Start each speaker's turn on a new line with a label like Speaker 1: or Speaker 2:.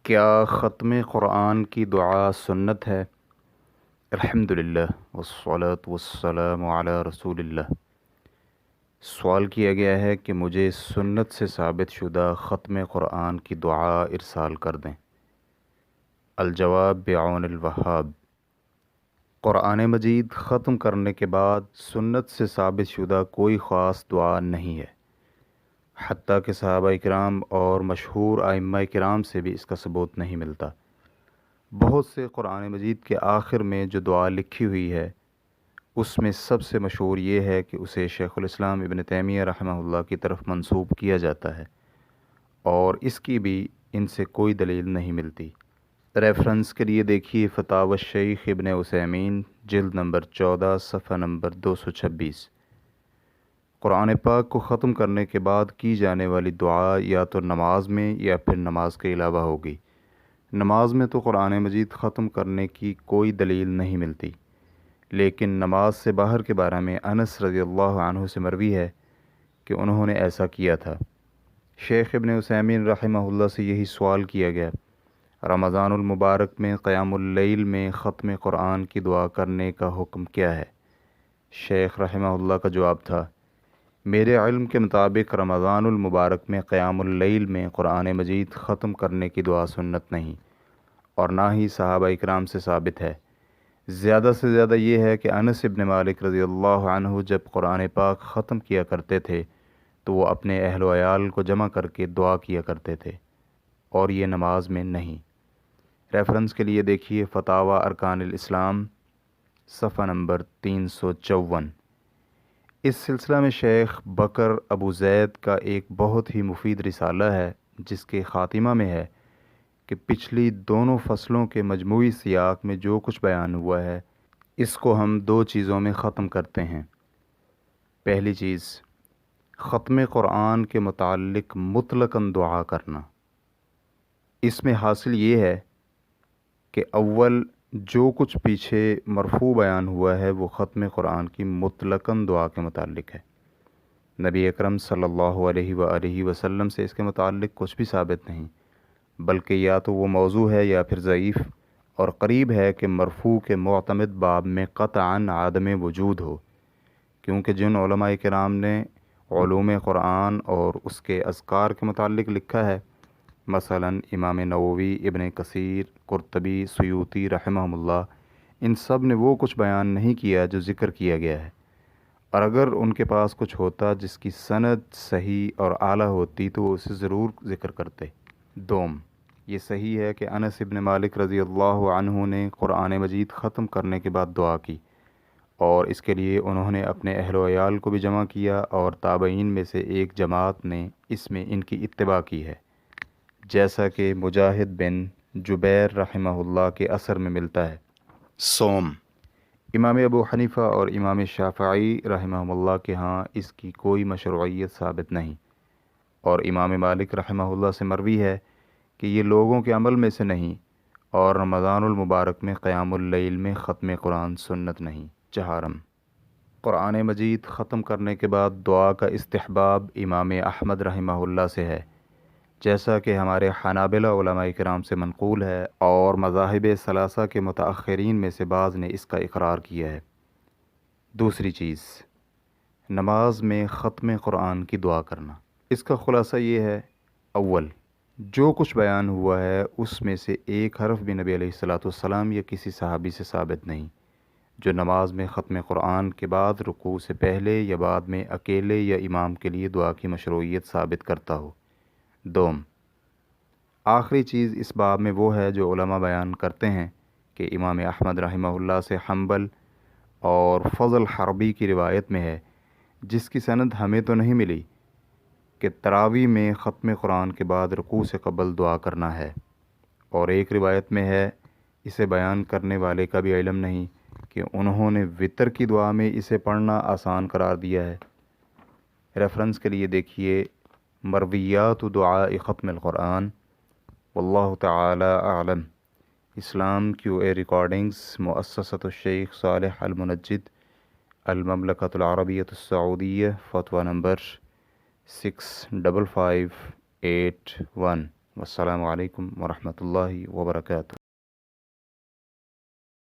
Speaker 1: کیا ختم قرآن کی دعا سنت ہے؟ الحمدللہ والصلاة والسلام علی رسول اللہ۔ سوال کیا گیا ہے کہ مجھے سنت سے ثابت شدہ ختم قرآن کی دعا ارسال کر دیں۔ الجواب بعون الوہاب۔ قرآن مجید ختم کرنے کے بعد سنت سے ثابت شدہ کوئی خاص دعا نہیں ہے، حتیٰ کہ صحابہ کرام اور مشہور ائمہ کرام سے بھی اس کا ثبوت نہیں ملتا۔ بہت سے قرآن مجید کے آخر میں جو دعا لکھی ہوئی ہے اس میں سب سے مشہور یہ ہے کہ اسے شیخ الاسلام ابن تیمیہ رحمہ اللہ کی طرف منسوب کیا جاتا ہے، اور اس کی بھی ان سے کوئی دلیل نہیں ملتی۔ ریفرنس کے لیے دیکھیے فتاوی شیخ ابن عثیمین جلد نمبر 14 صفحہ نمبر 226۔ قرآن پاک کو ختم کرنے کے بعد کی جانے والی دعا یا تو نماز میں یا پھر نماز کے علاوہ ہوگی۔ نماز میں تو قرآن مجید ختم کرنے کی کوئی دلیل نہیں ملتی، لیکن نماز سے باہر کے بارے میں انس رضی اللہ عنہ سے مروی ہے کہ انہوں نے ایسا کیا تھا۔ شیخ ابن عثیمین رحمہ اللہ سے یہی سوال کیا گیا، رمضان المبارک میں قیام اللیل میں ختم قرآن کی دعا کرنے کا حکم کیا ہے؟ شیخ رحمہ اللہ کا جواب تھا، میرے علم کے مطابق رمضان المبارک میں قیام اللیل میں قرآن مجید ختم کرنے کی دعا سنت نہیں، اور نہ ہی صحابہ اکرام سے ثابت ہے۔ زیادہ سے زیادہ یہ ہے کہ انس ابن مالک رضی اللہ عنہ جب قرآن پاک ختم کیا کرتے تھے تو وہ اپنے اہل و عیال کو جمع کر کے دعا کیا کرتے تھے، اور یہ نماز میں نہیں۔ ریفرنس کے لیے دیکھیے فتاوی ارکان الاسلام صفحہ نمبر 354۔ اس سلسلہ میں شیخ بکر ابو زید کا ایک بہت ہی مفید رسالہ ہے جس کے خاتمہ میں ہے کہ پچھلی دونوں فصلوں کے مجموعی سیاق میں جو کچھ بیان ہوا ہے اس کو ہم دو چیزوں میں ختم کرتے ہیں۔ پہلی چیز، ختم قرآن کے متعلق مطلقاً دعا کرنا۔ اس میں حاصل یہ ہے کہ اول جو کچھ پیچھے مرفوع بیان ہوا ہے وہ ختم قرآن کی مطلقاً دعا کے متعلق ہے۔ نبی اکرم صلی اللہ علیہ وآلہ وسلم سے اس کے متعلق کچھ بھی ثابت نہیں، بلکہ یا تو وہ موضوع ہے یا پھر ضعیف، اور قریب ہے کہ مرفوع کے معتمد باب میں قطعاً عدم وجود ہو، کیونکہ جن علماء کرام نے علوم قرآن اور اس کے اذکار کے متعلق لکھا ہے، مثلاً امام نووی، ابن کثیر، قرطبی، سیوطی رحمہم اللہ، ان سب نے وہ کچھ بیان نہیں کیا جو ذکر کیا گیا ہے، اور اگر ان کے پاس کچھ ہوتا جس کی سند صحیح اور اعلیٰ ہوتی تو وہ اسے ضرور ذکر کرتے۔ دوم، یہ صحیح ہے کہ انس ابن مالک رضی اللہ عنہ نے قرآن مجید ختم کرنے کے بعد دعا کی، اور اس کے لیے انہوں نے اپنے اہل و عیال کو بھی جمع کیا، اور تابعین میں سے ایک جماعت نے اس میں ان کی اتباع کی ہے، جیسا کہ مجاہد بن جبیر رحمہ اللہ کے اثر میں ملتا ہے۔ سوم، امام ابو حنیفہ اور امام شافعی رحمہ اللہ کے ہاں اس کی کوئی مشروعیت ثابت نہیں، اور امام مالک رحمہ اللہ سے مروی ہے کہ یہ لوگوں کے عمل میں سے نہیں، اور رمضان المبارک میں قیام اللیل میں ختم قرآن سنت نہیں۔ چہارم، قرآن مجید ختم کرنے کے بعد دعا کا استحباب امام احمد رحمہ اللہ سے ہے، جیسا کہ ہمارے حنابلہ علماء کرام سے منقول ہے، اور مذاہب ثلاثہ کے متأخرین میں سے بعض نے اس کا اقرار کیا ہے۔ دوسری چیز، نماز میں ختم قرآن کی دعا کرنا۔ اس کا خلاصہ یہ ہے، اول، جو کچھ بیان ہوا ہے اس میں سے ایک حرف بھی نبی علیہ الصلاۃ والسلام یا کسی صحابی سے ثابت نہیں جو نماز میں ختم قرآن کے بعد رکوع سے پہلے یا بعد میں اکیلے یا امام کے لیے دعا کی مشروعیت ثابت کرتا ہو۔ دوم، آخری چیز اس باب میں وہ ہے جو علماء بیان کرتے ہیں کہ امام احمد رحمہ اللہ سے حنبل اور فضل حربی کی روایت میں ہے، جس کی سند ہمیں تو نہیں ملی، کہ تراویح میں ختم قرآن کے بعد رکوع سے قبل دعا کرنا ہے، اور ایک روایت میں ہے، اسے بیان کرنے والے کا بھی علم نہیں، کہ انہوں نے وتر کی دعا میں اسے پڑھنا آسان قرار دیا ہے۔ ریفرنس کے لیے دیکھیے مرویات دعاء ختم القرآن، واللہ تعالی اعلم، اسلام کیو اے ریکارڈنگز، مؤسسۃ الشیخ صالح المنجد، المملکۃ العربیۃ السعودیہ، فتویٰ نمبر 65581۔ والسلام علیکم ورحمۃ اللہ وبرکاتہ۔